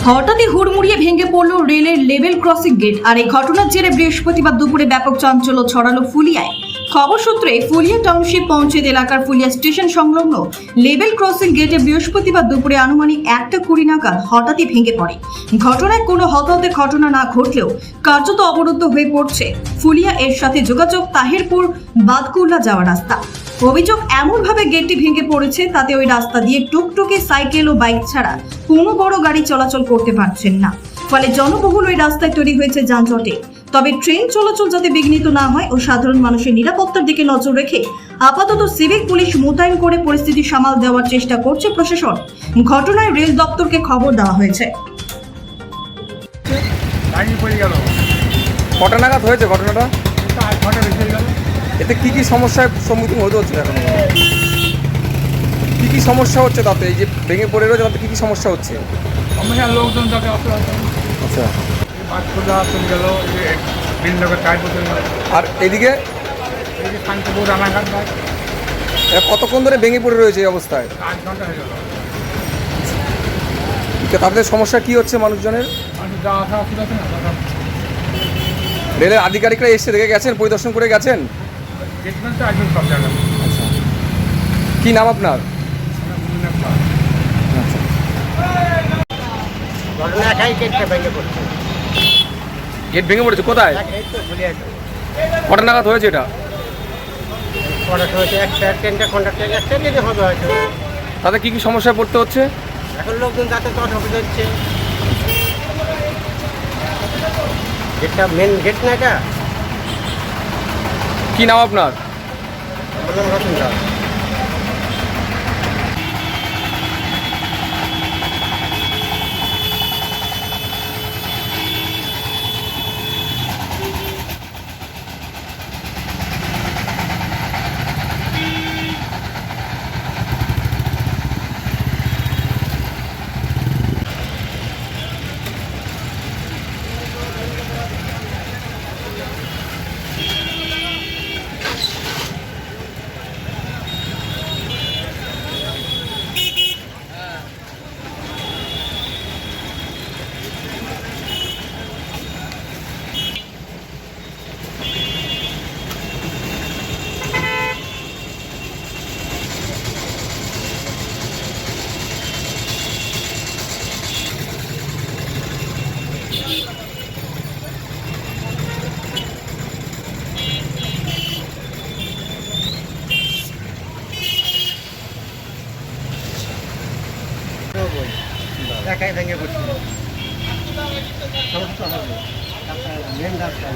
হঠাৎই হুড়মুড়িয়ে ভেঙে পড়ল রেলের লেভেল ক্রসিং গেট। আর এই ঘটনার জেরে বৃহস্পতিবার দুপুরে ব্যাপক চাঞ্চল্য ছড়ালো ফুলিয়ায়। খবর সূত্রে ফুলিয়া টাউনশিপ পঞ্চায়েত এলাকার ফুলিয়া স্টেশন সংলগ্ন লেভেল ক্রসিং গেটে বৃহস্পতিবার দুপুরে আনুমানিক 1:20 নাগাদ হঠাৎই ভেঙে পড়ে। ঘটনায় কোনো হতাহতের ঘটনা না ঘটলেও কার্যত অবরুদ্ধ হয়ে পড়ছে ফুলিয়া এর সাথে যোগাযোগ তাহিরপুর বাদকুল্লা যাওয়ার রাস্তা। অভিযোগ, এমনভাবে গেটটি ভেঙে পড়েছে তাতে ওই রাস্তা দিয়ে টুকটুকি, সাইকেল ও বাইক ছাড়া কোনো বড় গাড়ি চলাচল করতে পারছেন না। ফলে জনবহুল ওই রাস্তায় তৈরি হয়েছে যানজটে। তবে ট্রেন চলাচল যাতে বিঘ্নিত না হয় ও সাধারণ মানুষের নিরাপত্তার দিকে নজর রেখে আপাতত সিভিক পুলিশ মোতায়েন করে পরিস্থিতি সামাল দেওয়ার চেষ্টা করছে প্রশাসন। ঘটনায় রেল দপ্তরকে খবর দেওয়া হয়েছে। কটা নাগাদ হয়েছে ঘটনাটা? এতে কি কি সমস্যার সম্মুখীন হতে হচ্ছে এখন? কি কি সমস্যা হচ্ছে তাতে? এই যে ভেঙে পড়ে রয়েছে তাতে কি কি সমস্যা হচ্ছে? লোকজন তাকে আচ্ছা, বাদখোলা চলে গেল, বিলনগর টাইপ চলে গেল, আর এদিকে এই যে শান্তিপুর রানাঘাট বাস এরা কতক্ষণ ধরে ভেঙে পড়ে রয়েছে এই অবস্থায়? 8 ঘন্টা হয়ে গেল। তাদের সমস্যা কি হচ্ছে মানুষজনের? মানুষ যাওয়া আসা অসুবিধা আছে না, রেলের আধিকারিকরা এসে দেখে গেছেন, পরিদর্শন করে গেছেন? ট্রিটমেন্ট তো একদম সব জায়গায়। কি নাম আপনার? আচ্ছা, ঘটনা একাই গেটটা ভেঙে পড়ছে। গেট ভেঙে পড়েছে কোথায়? এই তো ভুলে আছে। কটা নাগাদ হয়েছে এটা? পড়াশোনা হয়েছে একটা ট্রেনটা কন্ডাক্টার একটা যদি হবে হয়তো। তাতে কি কি সমস্যায় পড়তে হচ্ছে? এখন লোকজন যাতে তো অসুবিধা হচ্ছে। গেটটা মেন গেট না এটা। কি নাম আপনার? বললাম রতন দাস। একাই ভেঙে পড়ছে। সমস্যা হবে মেন রাস্তা